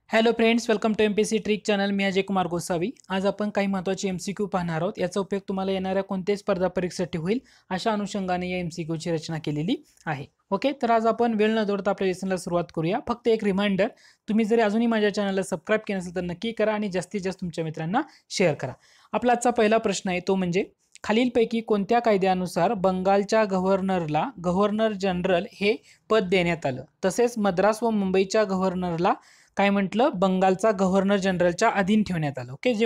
Hello friends, welcome to MPSC trick channel. मी अजय कुमार गोसावी. आज आपण काही महत्त्वाचे एमसीक्यू पाहणार आहोत. याचा उपयोग तुम्हाला येणाऱ्या कोणत्याही स्पर्धा परीक्षेसाठी होईल अशा अनुषंगाने या एमसीक्यूची रचना केलेली आहे. ओके, तर आज आपण वेळ न दौडता आपल्या लेसनला सुरुवात करूया. फक्त एक रिमाइंडर, तुम्ही जर अजूनही माझ्या चॅनलला सबस्क्राईब केलं असेल तर नक्की करा आणि जास्तीत जास्त तुमच्या मित्रांना शेअर करा. आपला आजचा पहिला प्रश्न आहे तो म्हणजे खालीलपैकी कोणत्या कायद्यानुसार बंगालच्या गव्हर्नरला गव्हर्नर जनरल हे पद देण्यात आलं, तसेच मद्रास व मुंबईच्या गव्हर्नरला काय म्हटलं, बंगालचा गव्हर्नर जनरलच्या अधीन ठेवण्यात आलं. ओके, जे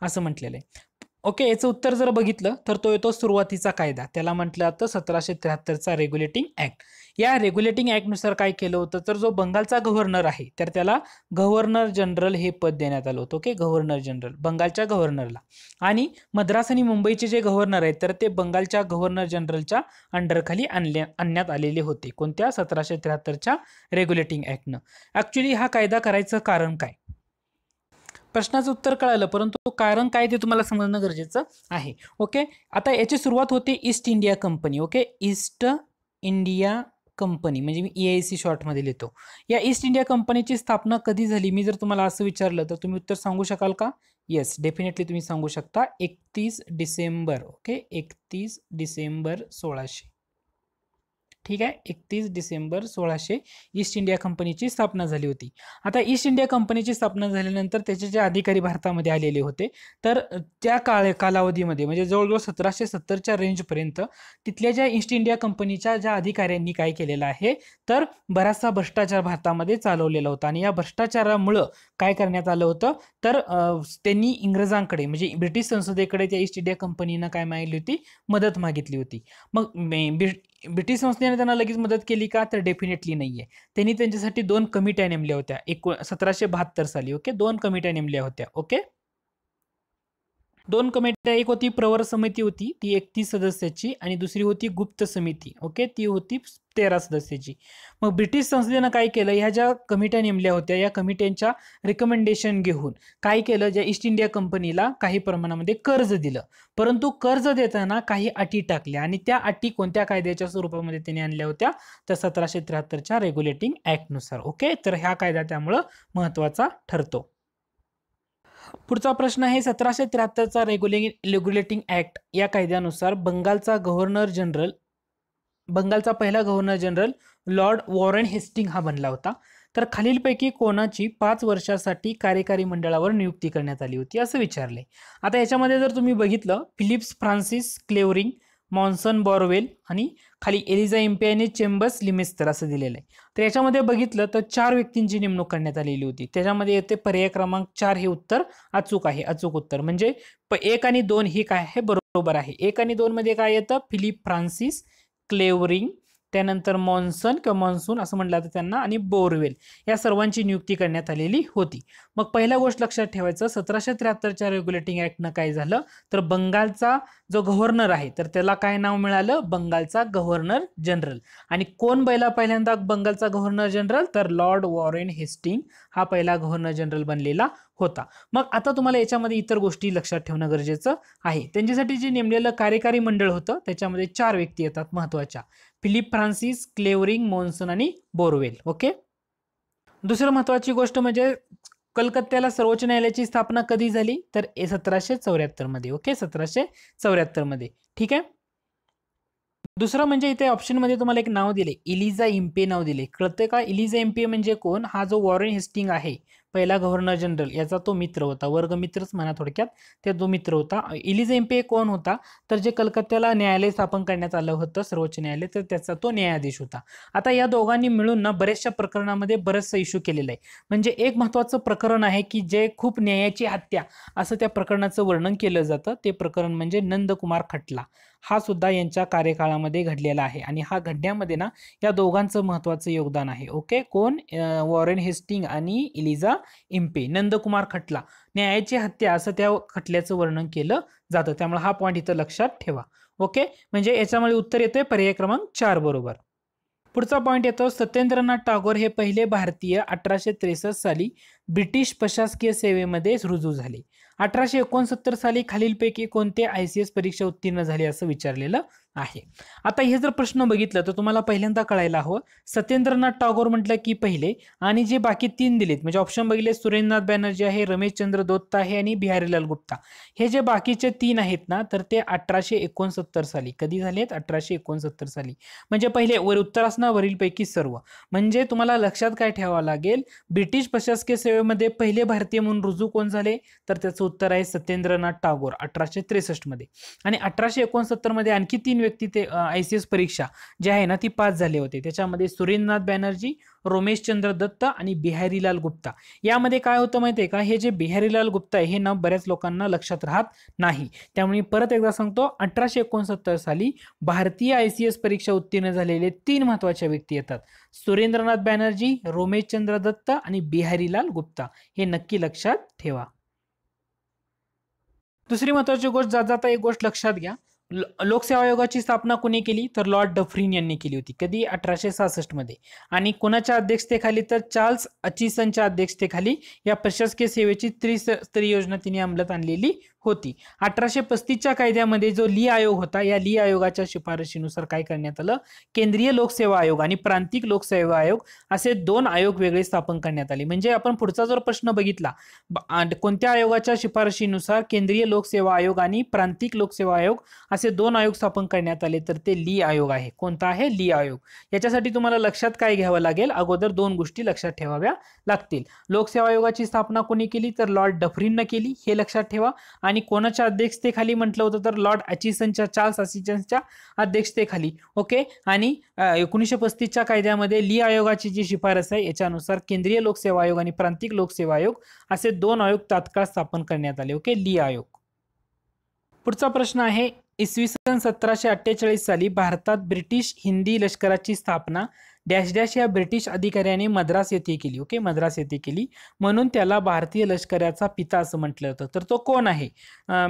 असं म्हटलेलं आहे. ओके, याचं उत्तर जर बघितलं तर तो येतो सुरुवातीचा कायदा. त्याला म्हटलं जातं 1773चा रेग्युलेटिंग ऍक्ट. या रेग्युलेटिंग ऍक्टनुसार काय केलं होतं, तर जो बंगालचा गव्हर्नर आहे तर त्याला गव्हर्नर जनरल हे पद देण्यात आलं होतं. ओके, गव्हर्नर जनरल बंगालच्या गव्हर्नरला, आणि मद्रास आणि मुंबईचे जे गव्हर्नर आहेत तर ते बंगालच्या गव्हर्नर जनरलच्या अंडरखाली आणण्यात आलेले होते. कोणत्या? 1773च्या रेग्युलेटिंग ऍक्टनं. ऍक्च्युली हा कायदा करायचं कारण काय? प्रश्नाचं उत्तर कळालं, परंतु कारण काय ते तुम्हाला समजणं गरजेचं आहे. ओके, आता याची सुरुवात होते east India company. Okay, east India company म्हणजे मी EIC शॉर्टमध्ये लिहितो. या ईस्ट इंडिया कंपनीची स्थापना कधी झाली? मी जर तुम्हाला असं विचारलं तर तुम्ही उत्तर सांगू शकाल का? येस, डेफिनेटली तुम्ही सांगू शकता. 31 डिसेंबर. ओके, 31 डिसेंबर 1600. ठीक आहे, 31 डिसेंबर 1600 ईस्ट इंडिया कंपनीची स्थापना झाली होती. आता ईस्ट इंडिया कंपनीची स्थापना झाल्यानंतर त्याचे जे अधिकारी भारतामध्ये आलेले होते तर त्या कालावधीमध्ये म्हणजे जवळजवळ 1770च्या रेंजपर्यंत तिथल्या ज्या ईस्ट इंडिया कंपनीच्या ज्या अधिकाऱ्यांनी काय केलेलं आहे तर बराचसा भ्रष्टाचार भारतामध्ये चालवलेला होता. आणि या भ्रष्टाचारामुळं काय करण्यात आलं होतं तर त्यांनी इंग्रजांकडे म्हणजे ब्रिटिश संसदेकडे त्या ईस्ट इंडिया कंपनीनं काय मागितली होती? मदत मागितली होती. मग ब्रिटिश संस्थेने त्यांना लगेच मदत केली का? तर डेफिनेटली नाहीये. त्यांनी त्यांच्यासाठी 2 कमिट्या नेमल्या होत्या 1772 साली. ओके, 2 कमिट्या नेमल्या होत्या. ओके, 2 कमिट्या, एक होती प्रवर समिती होती ती 31 सदस्याची आणि दुसरी होती गुप्त समिती. ओके, ती होती 13 सदस्याची. मग ब्रिटिश संसदेनं काय केलं, ह्या ज्या कमिट्या नेमल्या होत्या या कमिट्यांच्या रिकमेंडेशन घेऊन काय केलं, ज्या ईस्ट इंडिया कंपनीला काही प्रमाणामध्ये कर्ज दिलं, परंतु कर्ज देताना काही अटी टाकल्या आणि त्या अटी कोणत्या कायद्याच्या स्वरूपामध्ये त्यांनी आणल्या होत्या तर 1773च्या रेग्युलेटिंग ऍक्टनुसार. ओके, तर ह्या कायदा त्यामुळं महत्वाचा ठरतो. पुढचा प्रश्न आहे 1773चा रेग्युलेटिंग ऍक्ट या कायद्यानुसार बंगालचा पहिला governor general lord Warren Hasting हा बनला होता. तर खालीलपैकी कोणाची 5 वर्षासाठी कार्यकारी मंडळावर नियुक्ती करण्यात आली होती असं विचारले. आता याच्यामध्ये जर तुम्ही बघितलं, फिलिप्स फ्रान्सिस क्लेवरिंग, मॉन्सन बॉरवेल आणि खाली एलिझा इम्पे आणि चेंबर्स लिमेस्टर असं दिलेलं आहे. तर याच्यामध्ये बघितलं तर 4 व्यक्तींची नेमणूक करण्यात आलेली होती. त्याच्यामध्ये येते पर्याय क्रमांक 4 हे उत्तर अचूक आहे. अचूक उत्तर म्हणजे 1 आणि 2 ही काय आहे? बरोबर आहे. 1 आणि 2 मध्ये काय येतं? फिलिप फ्रान्सिस क्लेवरिंग, त्यानंतर मॉन्सन किंवा मॉन्सून असं म्हटलं जातं त्यांना, आणि बोरवेल या सर्वांची नियुक्ती करण्यात आलेली होती. मग पहिला गोष्ट लक्षात ठेवायचं, 1773च्या रेग्युलेटिंग ऍक्टनं काय झालं तर बंगालचा जो गव्हर्नर आहे तर त्याला काय नाव मिळालं? बंगालचा गव्हर्नर जनरल. आणि कोण पहिल्यांदा बंगालचा गव्हर्नर जनरल तर लॉर्ड वॉरेन हेस्टिंग हा पहिला गव्हर्नर जनरल बनलेला होता. मग आता तुम्हाला याच्यामध्ये इतर गोष्टी लक्षात ठेवणं गरजेचं आहे. त्यांच्यासाठी जे नेमलेलं कार्यकारी मंडळ होतं त्याच्यामध्ये 4 व्यक्ती येतात महत्वाच्या: फिलिप फ्रान्सिस, क्लेवरिंग, मॉन्सन आणि बोरवेल. ओके, दुसरं महत्वाची गोष्ट म्हणजे कलकत्त्याला सर्वोच्च न्यायालयाची स्थापना कधी झाली तर 1774 मध्ये. ओके, 1774 मध्ये. ठीक आहे. दुसरं म्हणजे इथे ऑप्शनमध्ये तुम्हाला एक नाव दिले, एलिझा इम्पे नाव दिले. कळते का? एलिझा इम्पे म्हणजे कोण? हा जो वॉरेन हेस्टिंग आहे पहिला गव्हर्नर जनरल याचा तो मित्र होता, वर्गमित्रच म्हणा थोडक्यात, ते जो मित्र होता. एलिझा इम्पे कोण होता तर जे कलकत्त्याला न्यायालय स्थापन करण्यात आलं होतं सर्वोच्च न्यायालय, तर त्याचा तो न्यायाधीश होता. आता या दोघांनी मिळून ना बऱ्याचशा प्रकरणामध्ये बरंचसं इश्यू केलेलं आहे. म्हणजे एक महत्वाचं प्रकरण आहे की जे खूप न्यायाची हत्या असं त्या प्रकरणाचं वर्णन केलं जातं. ते प्रकरण म्हणजे नंदकुमार खटला. हा सुद्धा यांच्या कार्यकाळामध्ये घडलेला आहे आणि हा घडण्यामध्ये ना या दोघांचं महत्वाचं योगदान आहे. ओके, कोण? वॉरेन हेस्टिंग आणि एलिझा इम्पे. नंदकुमार खटला, न्यायाची हत्या असं त्या खटल्याचं वर्णन केलं जातं. त्यामुळे हा पॉईंट इथं लक्षात ठेवा. ओके, म्हणजे याच्यामुळे उत्तर येते पर्याय क्रमांक 4 बरोबर. पुढचा पॉईंट येतो, सत्येंद्रनाथ टागोर हे पहिले भारतीय 1863 साली ब्रिटिश प्रशासकीय सेवेमध्ये रुजू झाले. 1869 साली खालीलपैकी कोणते ICS परीक्षा उत्तीर्ण झाले असं विचारलेलं आहे. आता हे जर प्रश्न बघितलं तर तुम्हाला पहिल्यांदा कळायला हवं, सत्येंद्रनाथ टागोर म्हटलं की पहिले, आणि जे बाकी 3 दिलेत म्हणजे ऑप्शन बघितले, सुरेंद्रनाथ बॅनर्जी आहे, रमेशचंद्र दत्त आहे आणि बिहारीलाल गुप्ता, हे जे बाकीचे 3 आहेत ना, तर ते 1869 साली. कधी झालेत? 1869 साली. म्हणजे पहिले उत्तर असणार वरीलपैकी सर्व. म्हणजे तुम्हाला लक्षात काय ठेवावं लागेल, ब्रिटिश प्रशासकीय सेवेमध्ये पहिले भारतीय म्हणून रुजू कोण झाले, तर त्याचं उत्तर आहे सत्येंद्रनाथ टागोर 1863 मध्ये. आणि 1869 मध्ये आणखी 3 व्यक्ती ते ICS परीक्षा जे आहे ना ती पास झाले होते. त्याच्यामध्ये सुरेंद्रनाथ बॅनर्जी, रमेशचंद्र दत्त आणि बिहारीलाल गुप्ता. यामध्ये काय होतं माहितीये का, हे जे बिहारीलाल गुप्ता आहे हे नाव बऱ्याच लोकांना लक्षात राहत नाही. त्यामुळे परत एकदा सांगतो, 1869 साली भारतीय ICS परीक्षा उत्तीर्ण झालेले 3 महत्वाच्या व्यक्ती येतात, सुरेंद्रनाथ बॅनर्जी, रमेशचंद्र दत्त आणि बिहारीलाल गुप्ता. हे नक्की लक्षात ठेवा. दुसरी महत्वाची गोष्ट, जात जाता एक गोष्ट लक्षात घ्या, लोकसेवा आयोगाची स्थापना कोणी केली, तर लॉर्ड डफरीन यांनी केली होती. कधी? 1866 मध्ये. आणि कोणाच्या अध्यक्षतेखाली, तर चार्ल्स अचिसनच्या अध्यक्षतेखाली या प्रशासकीय सेवेची त्रिस्तरीय योजना तिने अंमलात आणलेली होती. 1835च्या कायद्यामध्ये जो ली आयोग होता, या ली आयोगाच्या शिफारशीनुसार काय करण्यात आलं, केंद्रीय लोकसेवा आयोग आणि प्रांतिक लोकसेवा आयोग असे 2 आयोग वेगळे स्थापन करण्यात आले. म्हणजे आपण पुढचा जर प्रश्न बघितला, कोणत्या आयोगाच्या शिफारशीनुसार केंद्रीय लोकसेवा आयोग आणि प्रांतिक लोकसेवा आयोग असे 2 आयोग स्थापन करण्यात आले, तर ते ली आयोग आहे. कोणता आहे? ली आयोग. याच्यासाठी तुम्हाला लक्षात काय घ्यावं लागेल, अगोदर 2 गोष्टी लक्षात ठेवाव्या लागतील. लोकसेवा आयोगाची स्थापना कोणी केली, तर लॉर्ड डफरीनने केली, हे लक्षात ठेवा. आणि कोणाच्या अध्यक्षतेखाली म्हटलं होतं, तर लॉर्ड अचिसनच्या, चार्ल्स अचिसनच्या अध्यक्षतेखाली. ओके. आणि 1935च्या कायद्यामध्ये ली आयोगाची जी शिफारस आहे याच्यानुसार केंद्रीय लोकसेवा आयोग आणि प्रांतिक लोकसेवा आयोग असे 2 आयोग तात्काळ स्थापन करण्यात आले. ओके, ली आयोग. पुढचा प्रश्न आहे, इसवी सन 1748 साली भारतात ब्रिटिश हिंदी लष्कराची स्थापना डॅश डॅश या ब्रिटिश अधिकाऱ्याने मद्रास येथे केली. ओके, मद्रास येथे केली, म्हणून त्याला भारतीय लष्कराचा पिता असं म्हटलं जातं. तर तो कोण आहे?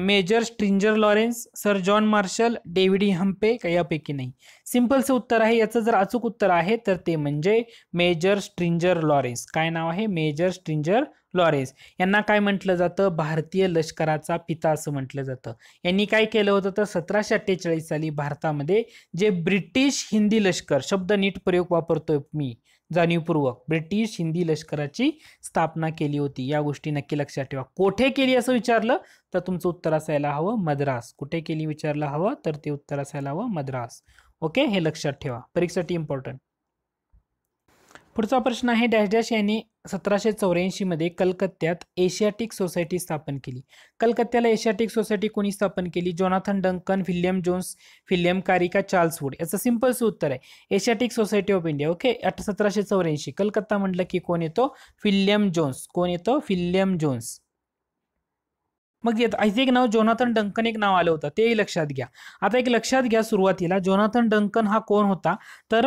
Major Stringer Lawrence, sir John Marshall, David हम्पे, का यापैकी नाही? सिंपलचं उत्तर आहे, याचं जर अचूक उत्तर आहे तर ते म्हणजे मेजर स्ट्रिंजर लॉरेन्स. काय नाव आहे? Major Stringer Lawrence. यांना काय म्हटलं जातं? भारतीय लष्कराचा पिता असं म्हटलं जातं. यांनी काय केलं होतं, तर 1748 साली भारतामध्ये जे ब्रिटिश हिंदी लष्कर, शब्द नीट प्रयोग वापरतोय मी जाणीवपूर्वक, ब्रिटिश हिंदी लष्कराची स्थापना केली होती. या गोष्टी नक्की लक्षात ठेवा. कोठे केली असं विचारलं तर तुमचं उत्तर असायला हवं मद्रास. कुठे केली विचारलं हवं तर ते उत्तर असायला हवं मद्रास. ओके, हे लक्षात ठेवा, परीक्षेसाठी इम्पॉर्टंट. पुढचा प्रश्न आहे, डॅश डॅश यांनी 1784 मध्ये कलकत्त्यात एशियाटिक सोसायटी स्थापन केली. कलकत्त्याला एशियाटिक सोसायटी कोणी स्थापन केली? जोनाथन डंकन, विल्यम जोन्स, विल्यम कारी का चार्ल्स वूड? याचं सिंपलचं उत्तर आहे Asiatic Society of India. Okay, 1784. Calcutta म्हटलं की कोण येतो? William Jones. कोण येतो? William Jones. मग इथे एक नाव जोनाथन डंकन एक नाव आलं होतं, तेही लक्षात घ्या. आता एक लक्षात घ्या, सुरुवातीला जोनाथन डंकन हा कोण होता, तर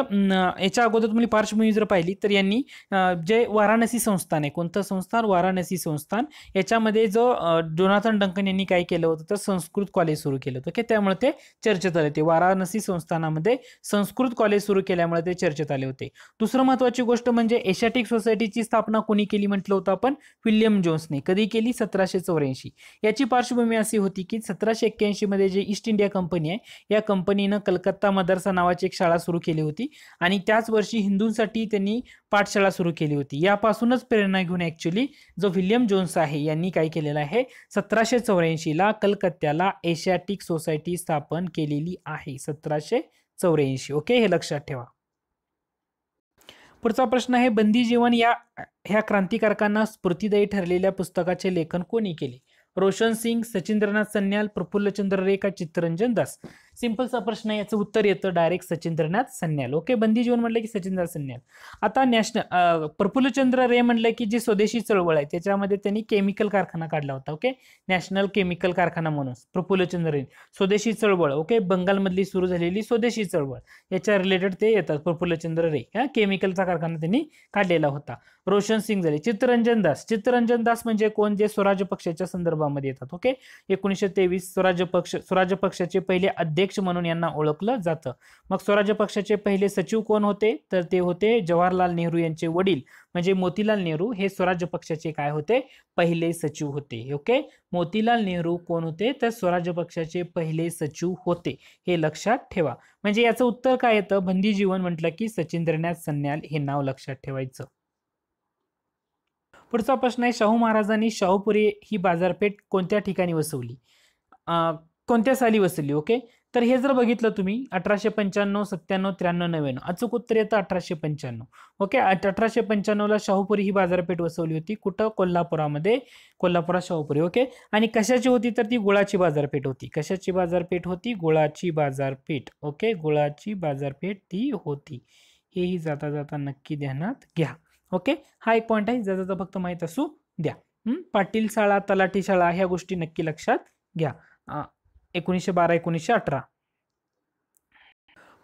याच्या अगोदर तुम्ही पार्श्वभूमी जर पाहिली तर यांनी जे वाराणसी संस्थान आहे, कोणतं संस्थान? वाराणसी संस्थान. याच्यामध्ये जो जोनाथन डंकन यांनी काय केलं होतं, तर संस्कृत कॉलेज सुरू केलं होतं. त्यामुळे ते चर्चेत आले होते. वाराणसी संस्थानामध्ये संस्कृत कॉलेज सुरू केल्यामुळे ते चर्चेत आले होते. दुसरं महत्वाची गोष्ट म्हणजे एशियाटिक सोसायटीची स्थापना कोणी केली म्हटलं होतं आपण? विल्यम जोन्सने. कधी केली? 1784. याची पार्श्वभूमी अशी होती की 1781 मध्ये जे ईस्ट इंडिया कंपनी आहे, या कंपनीनं कलकत्ता मदरसा नावाची एक शाळा सुरू केली होती आणि त्याच वर्षी हिंदूंसाठी त्यांनी पाठशाळा सुरू केली होती. यापासूनच प्रेरणा घेऊन ऍक्च्युअली जो विल्यम जोन्स आहे यांनी काय केलेलं आहे, 1784 ला कलकत्त्याला एशियाटिक सोसायटी स्थापन केलेली आहे. 1784. ओके, हे लक्षात ठेवा. पुढचा प्रश्न आहे, बंदी जीवन ह्या क्रांतिकारकांना स्फूर्तिदायी ठरलेल्या पुस्तकाचे लेखन कोणी केले? रोशन सिंग, सचिंद्रनाथ सन्याल, प्रफुल्लचंद्र रे का चित्तरंजन दास? सिंपलचा प्रश्न आहे, याचं उत्तर येतं डायरेक्ट सचिंद्रनाथ सन्याल. ओके, बंदी जीवन म्हटलं की सचिंद्रनाथ सन्याल. आता प्रफुल्लचंद्र रे म्हटलं की जी स्वदेशी चळवळ आहे त्याच्यामध्ये त्यांनी केमिकल कारखाना काढला होता. ओके, नॅशनल केमिकल कारखाना म्हणून प्रफुल्लचंद्र रे. स्वदेशी चळवळ, ओके, बंगालमधली सुरू झालेली स्वदेशी चळवळ, याच्या रिलेटेड ते येतात. प्रफुल्लचंद्र रे केमिकलचा कारखाना त्यांनी काढलेला होता. रोशन सिंग झाले. चित्तरंजन दास. चित्तरंजन दास म्हणजे कोण? जे स्वराज्य पक्षाच्या संदर्भामध्ये येतात. ओके, 1923 स्वराज्य पक्षाचे पहिले अध्यक्ष अध्यक्ष म्हणून यांना ओळखलं जातं. मग स्वराज्य पक्षाचे पहिले सचिव कोण होते, तर ते होते जवाहरलाल नेहरू यांचे वडील म्हणजे मोतीलाल नेहरू हे स्वराज्य पक्षाचे काय होते, पहिले सचिव होते. ओके, मोतीलाल नेहरू कोण होते, तर स्वराज्य पक्षाचे पहिले सचिव होते, हे लक्षात ठेवा. म्हणजे याचं उत्तर काय येतं, बंदी जीवन म्हटलं की सचिंद्रनाथ सन्याल हे नाव लक्षात ठेवायचं. पुढचा प्रश्न आहे, शाहू महाराजांनी शाहूपुरी ही बाजारपेठ कोणत्या ठिकाणी वसवली, कोणत्या साली वसवली. ओके, तर हे जर बघितलं तुम्ही 1895, 97, 93, 99 अचूक उत्तर येतं 1895. ओके, 1895ला शाहूपुरी ही बाजारपेठ वसवली होती. कुठं, कोल्हापुरामध्ये, कोल्हापुरात शाहूपुरी. ओके, आणि कशाची होती, तर ती गुळाची बाजारपेठ होती. कशाची बाजारपेठ होती, गुळाची बाजारपेठ. ओके, गुळाची बाजारपेठ ती होती, हेही जाता जाता नक्की ध्यानात घ्या. ओके, हा एक पॉईंट आहे, ज्याचा फक्त माहित असू द्या. पाटील शाळा, तलाठी शाळा ह्या गोष्टी नक्की लक्षात घ्या. 1912, 1918.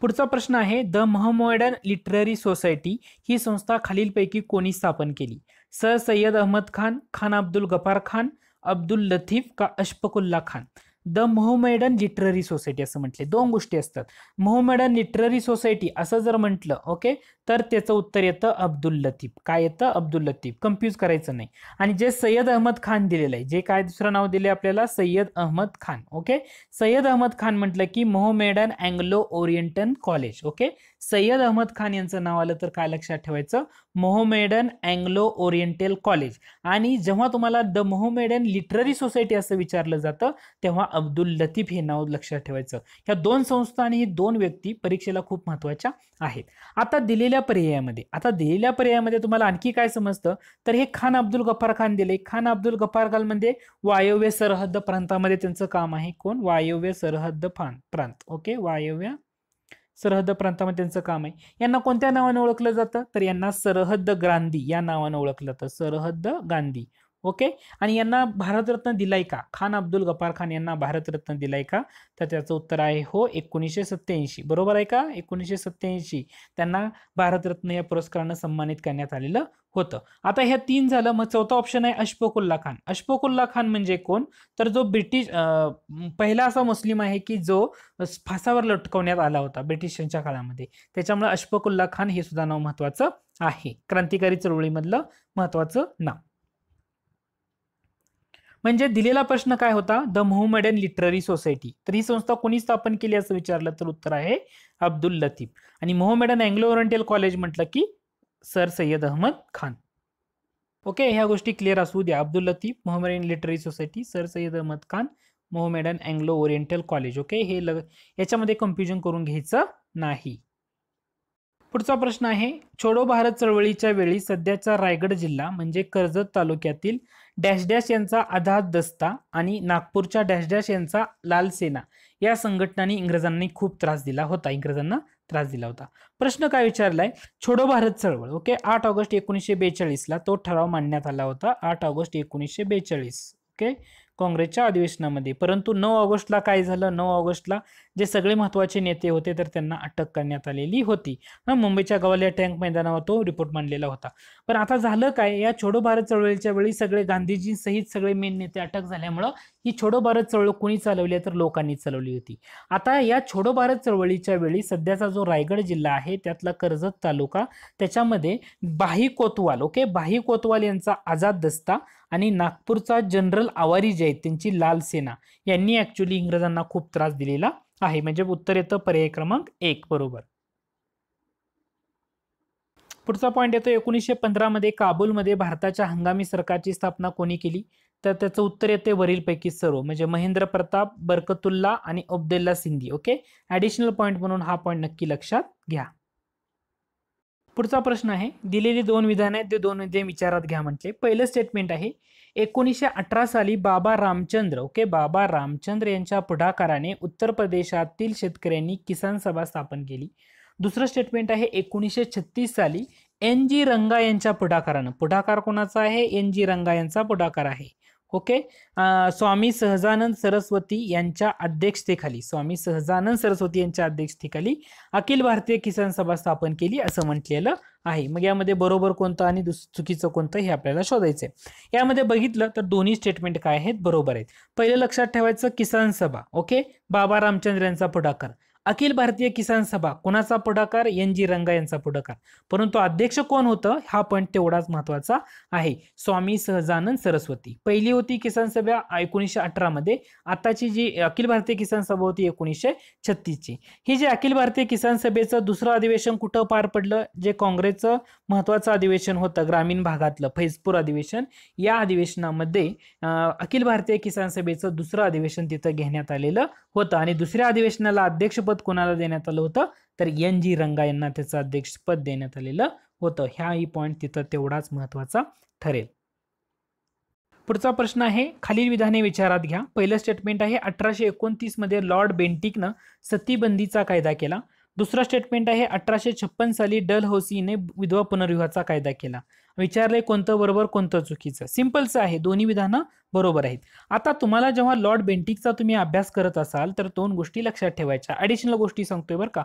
पुढचा प्रश्न आहे, द मोहम्मडन लिटररी सोसायटी ही संस्था खालीलपैकी कोणी स्थापन केली. सर सय्यद अहमद खान, खान अब्दुल गफार खान, अब्दुल लतीफ का Ashfaqulla Khan. The Mohammedan Literary society असं म्हटले. दोन गोष्टी असतात. मोहम्मडन लिटररी सोसायटी असं जर म्हटलं, ओके, तर त्याचं उत्तर येतं अब्दुल लतीफ. काय येतं, अब्दुल लतीफ. कन्फ्यूज करायचं नाही. आणि जे सय्यद अहमद खान दिलेलं आहे, जे काय दुसरं नाव दिले आपल्याला, सय्यद अहमद खान. ओके, सय्यद अहमद खान म्हटलं की Mohammedan Anglo Oriental College. Okay, Syed Ahmad Khan यांचं नाव आलं तर काय लक्षात ठेवायचं, मोहम्मडन अँग्लो ओरिएंटल कॉलेज. आणि जेव्हा तुम्हाला द मोहम्मडन लिटररी सोसायटी असं विचारलं जातं तेव्हा अब्दुल लतीफ हे नाव लक्षात ठेवायचं. ह्या दोन संस्था आणि ही दोन व्यक्ती परीक्षेला खूप महत्वाच्या आहेत. आता दिलेल्या पर्यायामध्ये तुम्हाला आणखी काय समजतं, तर हे खान अब्दुल गफार खान दिले. खान अब्दुल गफार खान म्हणजे वायव्य सरहद्द प्रांतामध्ये त्यांचं काम आहे. कोण, वायव्य सरहद्द प्रांत. ओके, वायव्य सरहद्द प्रांतामध्ये त्यांचं काम आहे. यांना कोणत्या नावाने ओळखलं जातं, तर यांना सरहद्द गांधी या नावाने ओळखलं जातं, सरहद्द गांधी. ओके, आणि यांना भारतरत्न दिलाय का, खान अब्दुल गफार खान यांना भारतरत्न दिलाय का, तर त्याचं उत्तर आहे हो, 1987. बरोबर आहे का, 1987 त्यांना भारतरत्न या पुरस्कारानं सन्मानित करण्यात आलेलं होतं. आता ह्या तीन झालं. मग चौथा ऑप्शन आहे अशफाकुल्ला खान. अशफाकुल्ला खान म्हणजे कोण, तर जो ब्रिटिश पहिला असा मुस्लिम आहे की जो फासावर लटकवण्यात आला होता ब्रिटिशांच्या काळामध्ये. त्याच्यामुळे अशफाकुल्ला खान हे सुद्धा नाव महत्वाचं आहे, क्रांतिकारी चळवळीमधलं महत्वाचं नाव. म्हणजे दिलेला प्रश्न काय होता, द मोहम्मडन लिटररी सोसायटी, तर ही संस्था कोणी स्थापन केली असं विचारलं तर उत्तर आहे अब्दुल लतीफ. आणि मोहम्मडन अँग्लो ओरिएंटल कॉलेज म्हटलं की सर सय्यद अहमद खान. ओके, ह्या गोष्टी क्लिअर असू द्या. Abdul Latif, Mohammedan Literary Society, sir Syed Ahmad Khan, Mohammedan Anglo Oriental College. Okay, हे याच्यामध्ये कन्फ्युजन करून घ्यायचं नाही. पुढचा प्रश्न आहे, छोडो भारत चळवळीच्या वेळी सध्याचा रायगड जिल्हा म्हणजे कर्जत तालुक्यातील डॅश डॅश यांचा आझाद दस्ता आणि नागपूरच्या डॅश डॅश यांचा लाल सेना या संघटनांनी इंग्रजांना त्रास दिला होता. प्रश्न काय विचारलाय, छोडो भारत चळवळ. ओके, 8 ऑगस्ट 1942 तो ठराव मांडण्यात आला होता. 8 ऑगस्ट 1942. ओके, काँग्रेसच्या अधिवेशनामध्ये. परंतु 9 ऑगस्टला काय झालं, 9 ऑगस्टला जे सगळे महत्वाचे नेते होते तर त्यांना अटक करण्यात आलेली होती. मुंबईच्या गवालिया टँक मैदानावर तो रिपोर्ट मांडलेला होता. पण आता झालं काय, या छोडो भारत चळवळीच्या वेळी सगळे गांधीजी सहित सगळे मेन नेते अटक झाल्यामुळं ही छोडो भारत चळवळ कोणी चालवली, तर लोकांनी चालवली होती. आता या छोडो भारत चळवळीच्या वेळी सध्याचा जो रायगड जिल्हा आहे त्यातला कर्जत तालुका, त्याच्यामध्ये भाई कोतवाल. ओके, भाई कोतवाल यांचा आझाद दस्ता आणि नागपूरचा जनरल आवारी जे आहेत त्यांची लाल सेना यांनी ऍक्च्युअली इंग्रजांना खूप त्रास दिलेला आहे. म्हणजे उत्तर येतं पर्याय क्रमांक 1. बरोबर. पुढचा पॉईंट येतो, 1915 मध्ये काबूलमध्ये भारताच्या हंगामी सरकारची स्थापना कोणी केली, तर त्याचं उत्तर येते वरीलपैकी सर्व. म्हणजे महेंद्र प्रताप, बरकतुल्ला आणि Abdullah Sindhi. Okay, additional point म्हणून हा पॉईंट नक्की लक्षात घ्या. पुढचा प्रश्न आहे, दिलेली दोन विधान आहेत, ते दोन विधान विचारात घ्या म्हटले. पहिलं स्टेटमेंट आहे, 1918 साली बाबा रामचंद्र. ओके, बाबा रामचंद्र यांच्या पुढाकाराने उत्तर प्रदेशातील शेतकऱ्यांनी किसान सभा स्थापन केली. दुसरं स्टेटमेंट आहे, 1936 साली NG रंगा यांच्या पुढाकारानं. पुढाकार कोणाचा आहे, NG रंगा यांचा पुढाकार आहे. ओके. स्वामी सहजानंद सरस्वती यांच्या अध्यक्षतेखाली अखिल भारतीय किसान सभा स्थापन केली असं म्हटलेलं आहे. मग यामध्ये बरोबर कोणतं आणि चुकीचं कोणतं हे आपल्याला शोधायचंय. यामध्ये बघितलं तर दोन्ही स्टेटमेंट काय आहेत, बरोबर आहेत. पहिलं लक्षात ठेवायचं किसान सभा, ओके, बाबा रामचंद्र यांचा पुढाकार. अखिल भारतीय किसान सभा कोणाचा पुढाकार, NG रंगा यांचा पुढाकार. परंतु अध्यक्ष कोण होतं हा पॉईंट तेवढाच महत्वाचा आहे, स्वामी सहजानंद सरस्वती. पहिली होती किसान सभा 1918 मध्ये. आताची जी अखिल भारतीय किसान सभा होती 1936 ची. ही जी अखिल भारतीय किसान सभेचं दुसरं अधिवेशन कुठं पार पडलं, जे काँग्रेसचं महत्वाचं अधिवेशन होतं ग्रामीण भागातलं फैजपूर अधिवेशन, या अधिवेशनामध्ये अखिल भारतीय किसान सभेचं दुसरं अधिवेशन तिथं घेण्यात आलेलं होतं. आणि दुसऱ्या अधिवेशनाला अध्यक्षपद कोणाला देण्यात आलं होतं, तर NG रंगा यांना त्याचं अध्यक्षपद देण्यात आलेलं होतं. हाही पॉईंट तिथं तेवढाच महत्वाचा ठरेल. पुढचा प्रश्न आहे, खालील विधाने विचारात घ्या. पहिलं स्टेटमेंट आहे 1829 मध्ये लॉर्ड बेंटिकनं सतीबंदीचा कायदा केला. दुसरा स्टेटमेंट आहे 1856 साली डलहौसीने विधवा पुनर्विवाहाचा कायदा केला. विचारले कोणतं बरोबर कोणतं चुकीचं. सिंपलच आहे, दोन्ही विधानं बरोबर आहेत. आता तुम्हाला जेव्हा लॉर्ड बेंटिकचा तुम्ही अभ्यास करत असाल तर दोन गोष्टी लक्षात ठेवायच्या. ॲडिशनल गोष्टी सांगतोय बरं का.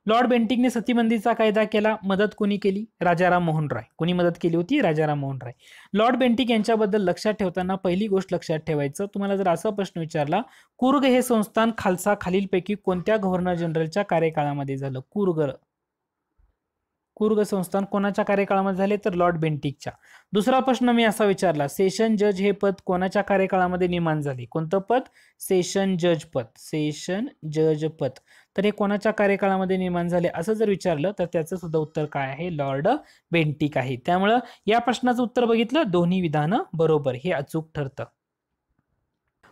लॉर्ड बेंटिकने सतीबंदीचा कायदा केला, मदत कोणी केली, राजाराम मोहन राय. कोणी मदत केली होती, राजाराम मोहन राय. लॉर्ड बेंटिक यांच्याबद्दल लक्षात ठेवताना पहिली गोष्ट लक्षात ठेवायचं, तुम्हाला जर असा प्रश्न विचारला, कुर्ग हे संस्थान खालसा खालीलपैकी कोणत्या गव्हर्नर जनरलच्या कार्यकाळामध्ये झालं. कुर्ग संस्थान कोणाच्या कार्यकाळामध्ये झाले, तर लॉर्ड बेंटिकच्या. दुसरा प्रश्न मी असा विचारला, सेशन जज हे पद कोणाच्या कार्यकाळामध्ये निर्माण झाले. कोणतं पद, सेशन जज पद. तर हे कोणाच्या कार्यकाळामध्ये निर्माण झाले असं जर विचारलं तर त्याचं सुद्धा उत्तर काय आहे, लॉर्ड बेंटिक आहे. त्यामुळं या प्रश्नाचं उत्तर बघितलं, दोन्ही विधानं बरोबर, हे अचूक ठरतं.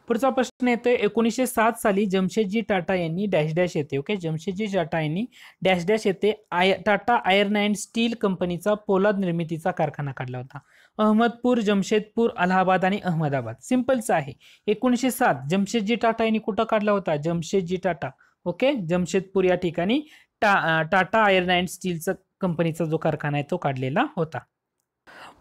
पुढचा प्रश्न येतोय, 1907 साली जमशेदजी टाटा यांनी डॅश डॅश येते, ओके, जमशेदजी टाटा यांनी डॅश डॅश येते टाटा आयर्न अँड स्टील कंपनीचा पोलाद निर्मितीचा कारखाना काढला होता. अहमदपूर, जमशेदपूर, अलाहाबाद आणि अहमदाबाद. सिंपलच आहे. 1907 जमशेदजी टाटा यांनी कुठं काढला होता, जमशेदजी टाटा, ओके, जमशेदपूर या ठिकाणी टाटा आयर्न अँड स्टीलचा कंपनीचा जो कारखाना आहे तो काढलेला होता.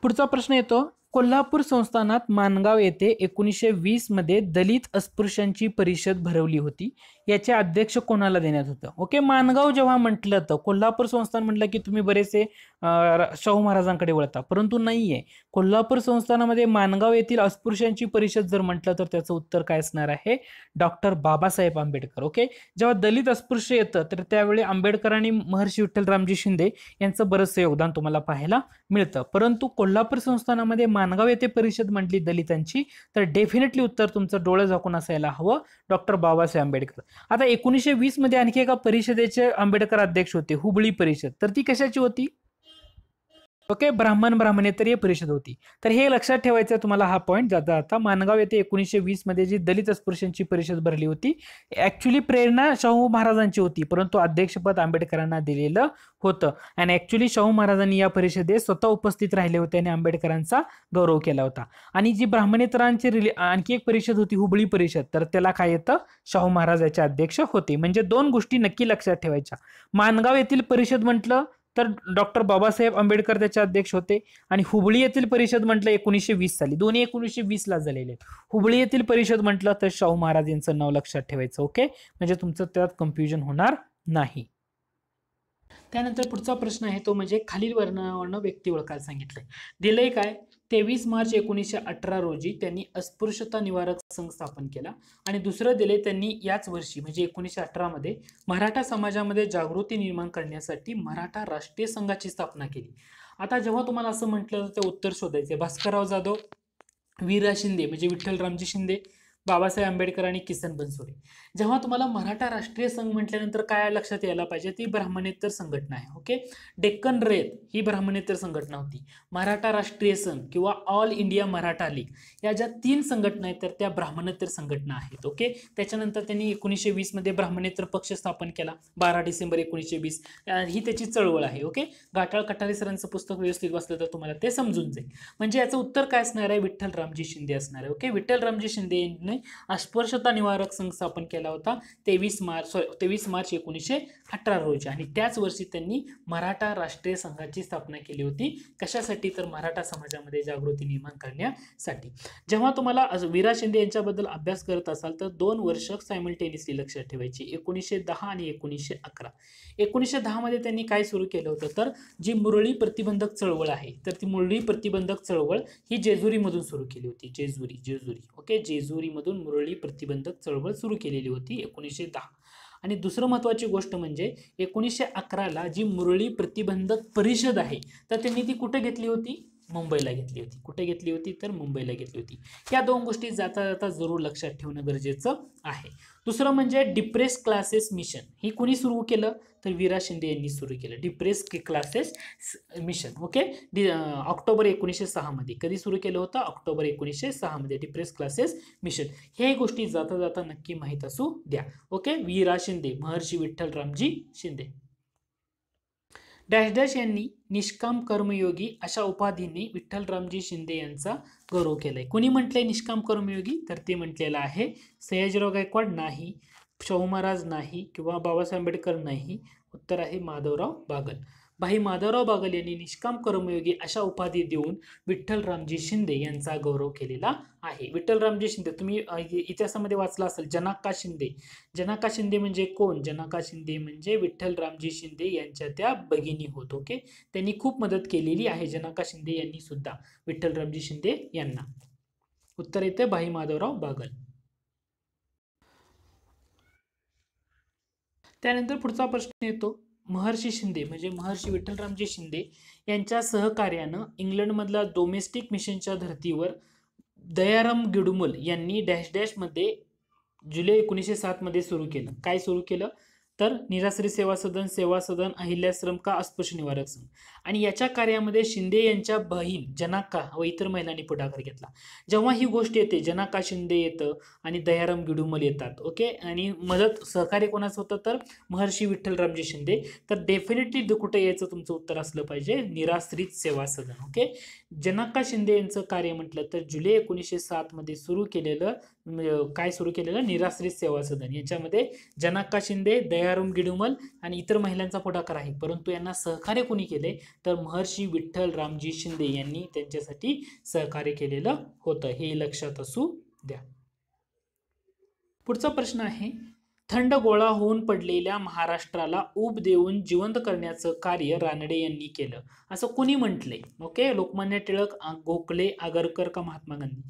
पुढचा प्रश्न येतो, कोल्हापूर संस्थानात माणगाव येथे 1920 मध्ये दलित अस्पृश्यांची परिषद भरवली होती. याचे अध्यक्ष कोणाला देण्यात होतं. ओके, माणगाव जेव्हा म्हटलं तर कोल्हापूर संस्थान म्हटलं की तुम्ही बरेचसे शाहू महाराजांकडे वळता, परंतु नाहीये. कोल्हापूर संस्थानामध्ये माणगाव येथील अस्पृश्यांची परिषद जर म्हटलं तर त्याचं उत्तर काय असणार आहे, डॉक्टर बाबासाहेब आंबेडकर. ओके, जेव्हा दलित अस्पृश्य येतं तर त्यावेळी आंबेडकर आणि महर्षी विठ्ठलरामजी शिंदे यांचं बरंचसं योगदान तुम्हाला पाहायला मिळतं. परंतु कोल्हापूर संस्थानामध्ये माणगाव येथे परिषद म्हटली दलितांची, तर डेफिनेटली उत्तर तुमचं डोळं झाकून असायला हवं, डॉक्टर बाबासाहेब आंबेडकर. आता 1920 मध्ये आणखी एका परिषदेचे आंबेडकर अध्यक्ष होते, हुबळी परिषद. तर ती कशाची होती, ओके, ब्राह्मणेतरीय परिषद होती. तर हे लक्षात ठेवायचं तुम्हाला, हा पॉईंट जाता जाता. माणगाव येथे 1920 मध्ये जी दलित अस्पृश्यांची परिषद भरली होती, ऍक्च्युली प्रेरणा शाहू महाराजांची होती, परंतु अध्यक्षपद आंबेडकरांना दिलेलं होतं. आणि ऍक्च्युली शाहू महाराजांनी या परिषदेत स्वतः उपस्थित राहिले होते आणि आंबेडकरांचा गौरव केला होता. आणि जी ब्राह्मणेतरांची आणखी एक परिषद होती, हुबळी परिषद, तर त्याला काय येतं, शाहू महाराजांचे अध्यक्ष होते. म्हणजे दोन गोष्टी नक्की लक्षात ठेवायच्या. माणगाव येथील परिषद म्हटलं तर डॉक्टर बाबासाहेब आंबेडकर त्याचे अध्यक्ष होते. आणि हुबळी येथील परिषद म्हटलं 1920 साली, दोन्ही 1920 ला झालेले आहेत. हुबळी येथील परिषद म्हटलं तर शाहू महाराज यांचं नाव लक्षात ठेवायचं. ओके, म्हणजे तुमचं त्यात कन्फ्युजन होणार नाही. त्यानंतर पुढचा प्रश्न आहे तो म्हणजे खालील वर्णावरून व्यक्ती ओळखायला सांगितलंय. दिलंय काय, 23 मार्च 1918 रोजी त्यांनी अस्पृश्यता निवारक संघ स्थापन केला. आणि दुसरं दिले, त्यांनी याच वर्षी म्हणजे 1918 मध्ये मराठा समाजामध्ये जागृती निर्माण करण्यासाठी मराठा राष्ट्रीय संघाची स्थापना केली. आता जेव्हा तुम्हाला असं म्हटलं तर ते उत्तर शोधायचे. भास्करराव जाधव, वीरराव शिंदे म्हणजे विठ्ठलरामजी शिंदे, बाबासाहेब आंबेडकर आणि किसन बनसोडे. जेव्हा तुम्हाला मराठा राष्ट्रीय संघ म्हटल्यानंतर काय लक्षात यायला पाहिजे, ती ब्राह्मणेतर संघटना आहे. ओके, डेक्कन रयत ही ब्राह्मणेतर संघटना होती. मराठा राष्ट्रीय संघ किंवा ऑल इंडिया मराठा लीग या ज्या तीन संघटना आहेत तर त्या ब्राह्मणेतर संघटना आहेत. ओके, त्याच्यानंतर त्यांनी 1920 मध्ये ब्राह्मणेतर पक्ष स्थापन केला, 12 डिसेंबर 1920. ही त्याची चळवळ आहे. ओके, घाटाळ कटारे सरांचं पुस्तक व्यवस्थित वाचलं तर तुम्हाला ते समजून जाईल. म्हणजे याचं उत्तर काय असणार आहे, विठ्ठलरामजी शिंदे असणार आहे. ओके, विठ्ठलरामजी शिंदे आहे, अस्पृश्यता निवारक संघ स्थापन केला होता 23 मार्च 1918 रोजी. आणि त्याच वर्षी त्यांनी मराठा राष्ट्रीय संघाची स्थापना केली होती. कशासाठी? तर मराठा समाजामध्ये जागृती निर्माण करण्यासाठी. जेव्हा तुम्हाला वि. रा. शिंदे यांच्याबद्दल अभ्यास करत असाल तर 2 वर्ष सायमल्टेनियसली लक्षात ठेवायची, 1910 आणि 1911. 1910 मध्ये त्यांनी काय सुरू केलं होतं तर जी मुरळी प्रतिबंधक चळवळ आहे, तर ती मुरळी प्रतिबंधक चळवळ ही जेजुरी मधून सुरू केली होती. जेजुरी ओके, जेजुरी मधून मुरळी प्रतिबंधक चळवळ सुरू केलेली होती 1910. आणि दुसरं महत्त्वाची गोष्ट म्हणजे 1911ला जी मुरळी प्रतिबंधक परिषद आहे तर त्यांनी ती कुठे घेतली होती? मुंबईला घेतली होती. कुठे घेतली होती? तर मुंबईला घेतली होती. या दोन गोष्टी जाता जाता जरूर लक्षात ठेवणं गरजेचं आहे. दुसरं म्हणजे डिप्रेस क्लासेस मिशन. ही कोणी सुरू केलं? तर वि. रा. शिंदे यांनी सुरू केलं depress classes mission. Okay, October 1906 मध्ये. कधी सुरू केलं होतं? ऑक्टोबर 1906 मध्ये डिप्रेस क्लासेस मिशन. हे गोष्टी जाता जाता नक्की माहीत असू द्या. ओके, वि. रा. शिंदे, महर्षी विठ्ठल रामजी शिंदे. डॅश डॅश यांनी निष्काम कर्मयोगी अशा उपाधीने विठ्ठलरामजी शिंदे यांचा गौरव केलाय. कोणी म्हटलंय निष्काम कर्मयोगी? तर ते म्हटलेलं आहे सयाजीराव गायकवाड नाही, शाहू महाराज नाही, किंवा बाबासाहेब आंबेडकर नाही. उत्तर आहे माधवराव बागल. भाई माधवराव बागल यांनी निष्काम कर्मयोगी अशा उपाधी देऊन विठ्ठलरामजी शिंदे यांचा गौरव केलेला आहे. विठ्ठलरामजी शिंदे तुम्ही इतिहासामध्ये वाचला असेल. जनाक्का शिंदे. जनाक्का शिंदे म्हणजे कोण? जनाक्का शिंदे म्हणजे विठ्ठलरामजी शिंदे यांच्या त्या भगिनी होत. ओके, त्यांनी खूप मदत केलेली आहे जनाक्का शिंदे यांनी सुद्धा विठ्ठलरामजी शिंदे यांना. उत्तर येते भाई माधवराव बागल. त्यानंतर पुढचा प्रश्न येतो, महर्षी शिंदे म्हणजे महर्षी विठ्ठलरामजी शिंदे यांच्या सहकार्यानं इंग्लंडमधल्या डोमेस्टिक मिशनच्या धर्तीवर दयाराम गिडुमल यांनी डॅश डॅश मध्ये जुलै 1907 मध्ये सुरू केलं. काय सुरू केलं? तर निराश्री सेवा सदन, अहिल्याश्रम का अस्पृश्य निवारक संघ. आणि याच्या कार्यामध्ये शिंदे यांच्या बहीण जनाक्का व इतर महिलांनी पुढाकार घेतला. जेव्हा ही गोष्ट येते, जनाक्का शिंदे येतं आणि दयाराम गिडुमल येतात. ओके, आणि मदत सहकार्य कोणाचं होतं? तर महर्षी विठ्ठलरामजी शिंदे. तर डेफिनेटली कुठे यायचं तुमचं उत्तर असलं पाहिजे, निराश्रित सेवा सदन. ओके, जनाक्का शिंदे यांचं कार्य म्हटलं तर जुलै 1907 मध्ये सुरू केलेलं, काय सुरू केलेलं? निराश्रित सेवा सदन. याच्यामध्ये जनाक्का शिंदे, दयाराम गिडुमल आणि इतर महिलांचा पुढाकार आहे. परंतु यांना सहकार्य कोणी केले? तर महर्षी विठ्ठलरामजी शिंदे यांनी त्यांच्यासाठी सहकार्य केलेलं होतं. हे लक्षात असू द्या. पुढचा प्रश्न आहे, थंड गोळा होऊन पडलेल्या महाराष्ट्राला ऊब देऊन जिवंत करण्याचं कार्य रानडे यांनी केलं असं कोणी म्हटलंय? ओके, लोकमान्य टिळक, गोखले, आगरकर का महात्मा गांधी?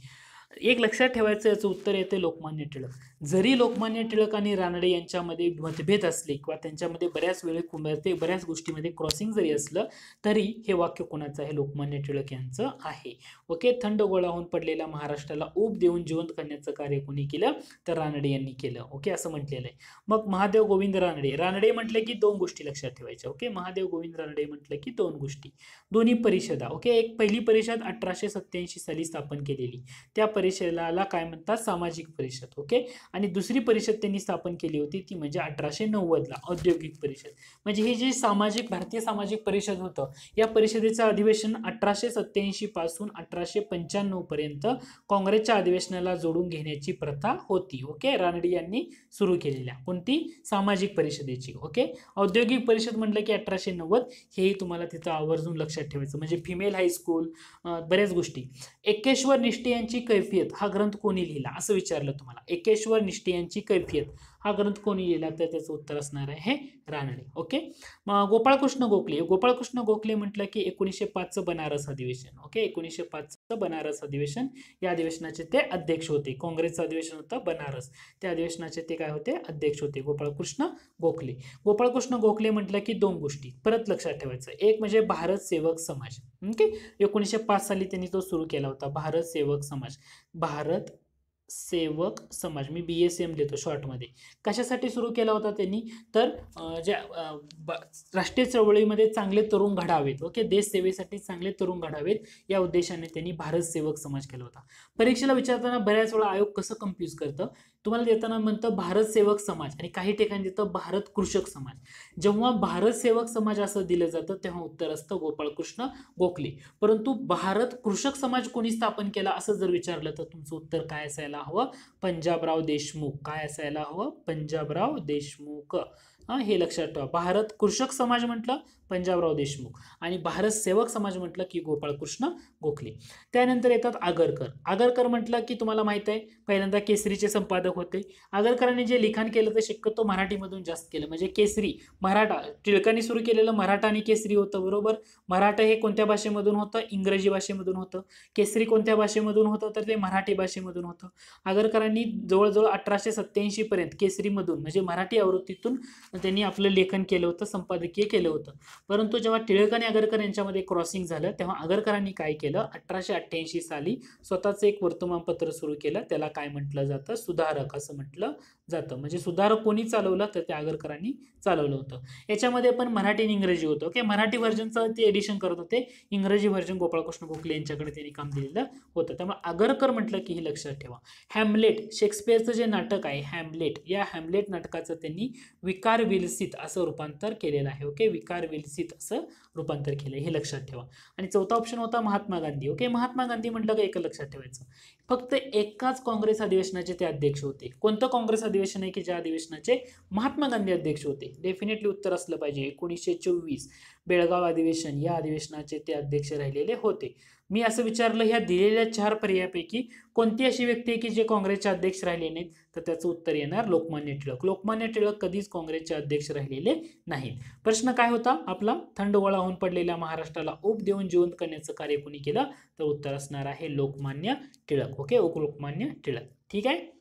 एक लक्षात ठेवायचं, याचं उत्तर येते लोकमान्य टिळक. जरी लोकमान्य टिळक आणि रानडे यांच्यामध्ये मतभेद असले किंवा त्यांच्यामध्ये बऱ्याच गोष्टीमध्ये क्रॉसिंग जरी असलं तरी हे वाक्य कोणाचं आहे? लोकमान्य टिळक यांचं आहे. ओके, थंड गोळा होऊन पडलेल्या महाराष्ट्राला ऊब देऊन जिवंत करण्याचं कार्य कोणी केलं? तर रानडे यांनी केलं. ओके, असं म्हटलेलं आहे. मग महादेव गोविंद रानडे. रानडे म्हटलं की दोन गोष्टी लक्षात ठेवायच्या. ओके, महादेव गोविंद रानडे म्हटलं की दोन गोष्टी, दोन्ही परिषदा. ओके, एक पहिली परिषद 1887 साली स्थापन केलेली, त्या परिषदेला काय म्हणतात? सामाजिक परिषद. ओके, आणि दुसरी परिषद त्यांनी स्थापन केली होती ती म्हणजे 1890 ला औद्योगिक परिषद. म्हणजे ही जी भारतीय सामाजिक परिषद होतं, या परिषदेचं अधिवेशन 1887 पासून 1895 पर्यंत काँग्रेसच्या अधिवेशनाला जोडून घेण्याची प्रथा होती. ओके, रानडे यांनी सुरू केलेल्या कोणती? सामाजिक परिषदेची. ओके, औद्योगिक परिषद म्हटलं की 1890, हेही तुम्हाला तिथं आवर्जून लक्षात ठेवायचं. म्हणजे फिमेल हायस्कूल, बऱ्याच गोष्टी. एकेश्वर निष्ठे यांची कैफियत हा ग्रंथ कोणी लिहिला असं विचारलं तुम्हाला. एकेश्वर निष्ठे यांची कैफियत हा ग्रंथ कोणी लिहिला? तर त्याचं उत्तर असणार आहे रानडे. ओके, गोपाळकृष्ण गोखले. गोपाळकृष्ण गोखले म्हटलं की 1905चं बनारस अधिवेशन. ओके, 1905चं बनारस अधिवेशन, या अधिवेशनाचे ते अध्यक्ष होते. काँग्रेसचं अधिवेशन होतं बनारस, त्या अधिवेशनाचे ते काय होते? अध्यक्ष होते, गोपाळकृष्ण गोखले. गोपाळकृष्ण गोखले म्हटलं की दोन गोष्टी परत लक्षात ठेवायचं. एक म्हणजे भारत सेवक समाज. ओके, 1905 साली त्यांनी तो सुरू केला होता, भारत सेवक समाज. भारत सेवक समाज, मी BSM देतो शॉर्टमध्ये. कशासाठी सुरू केला होता त्यांनी? तर ज्या राष्ट्रीय चळवळीमध्ये चांगले तरुण घडावेत. ओके, देश सेवेसाठी चांगले तरुण घडावेत या उद्देशाने त्यांनी भारत सेवक समाज केला होता. परीक्षेला विचारताना बऱ्याच वेळा आयोग कसं कन्फ्यूज करतं, तुम्हाला देताना म्हणतं भारत सेवक समाज आणि काही ठिकाणी देतं भारत कृषक समाज. जेव्हा भारत सेवक समाज असं दिलं जातं तेव्हा उत्तर असतं गोपाळकृष्ण गोखले. परंतु भारत कृषक समाज कोणी स्थापन केला असं जर विचारलं तर तुमचं उत्तर काय असायला हवं? पंजाबराव देशमुख. काय असायला हवं? पंजाबराव देशमुख. हे लक्षात ठेवा. भारत कृषक समाज म्हटलं पंजाबराव देशमुख आणि भारत सेवक समाज म्हटलं की गोपाळकृष्ण गोखले. त्यानंतर येतात आगरकर. आगरकर म्हटलं की तुम्हाला माहित आहे पहिल्यांदा केसरीचे संपादक होते. आगरकरांनी जे लिखाण केलं ते शक्यतो मराठीमधून जास्त केलं. म्हणजे केसरी मराठा टिळकांनी सुरू केलेलं मराठा आणि केसरी होतं, बरोबर. मराठा हे कोणत्या भाषेमधून होतं? इंग्रजी भाषेमधून होतं. केसरी कोणत्या भाषेमधून होतं? तर ते मराठी भाषेमधून होतं. आगरकरांनी जवळजवळ 1887 पर्यंत केसरीमधून म्हणजे मराठी आवृत्तीतून त्यांनी आपलं लेखन केलं होतं, संपादकीय केलं होतं. परंतु जेव्हा टिळक आणि आगरकर यांच्यामध्ये क्रॉसिंग झालं तेव्हा आगरकरांनी काय केलं? 1888 साली स्वतःच एक वर्तमानपत्र सुरू केलं. त्याला काय म्हटलं जातं? सुधारक असं म्हटलं जातं. म्हणजे सुधारक कोणी चालवलं? तर ते आगरकरांनी चालवलं होतं. याच्यामध्ये पण मराठी आणि इंग्रजी होतं. ओके, मराठी व्हर्जनचं ते एडिशन करत होते, इंग्रजी व्हर्जन गोपाळकृष्ण गोखले यांच्याकडे त्यांनी काम दिलेलं होतं. त्यामुळे आगरकर म्हटलं की हे लक्षात ठेवा. हॅम्लेट शेक्सपियरचं जे नाटक आहे हॅम्लेट, या हॅम्लेट नाटकाचं त्यांनी विकार विलसित असं रूपांतर केलेलं आहे. ओके, विकार विलसित असं रूपांतर केलं, हे लक्षात ठेवा. आणि चौथा ऑप्शन होता महात्मा गांधी. ओके, महात्मा गांधी म्हटलं का एक लक्षात ठेवायचं, फक्त एकाच काँग्रेस अधिवेशनाचे ते अध्यक्ष होते. कोणतं काँग्रेस अधिवेशन आहे की ज्या अधिवेशनाचे महात्मा गांधी अध्यक्ष होते? डेफिनेटली उत्तर असलं पाहिजे 1924 बेळगाव अधिवेशन, या अधिवेशनाचे ते अध्यक्ष राहिलेले होते. मी असं विचारलं ह्या दिलेल्या 4 पर्यायापैकी कोणती अशी व्यक्ती आहे की जे काँग्रेसचे अध्यक्ष राहिले नाहीत? तर त्याचं उत्तर येणार लोकमान्य टिळक. लोकमान्य टिळक कधीच काँग्रेसचे अध्यक्ष राहिलेले नाहीत. प्रश्न काय होता आपला? थंड गोळा होऊन पडलेल्या महाराष्ट्राला ऊब देऊन जिवंत करण्याचं कार्य कोणी केलं? तर उत्तर असणार आहे लोकमान्य टिळक. ओके, लोकमान्य टिळक. ठीक आहे.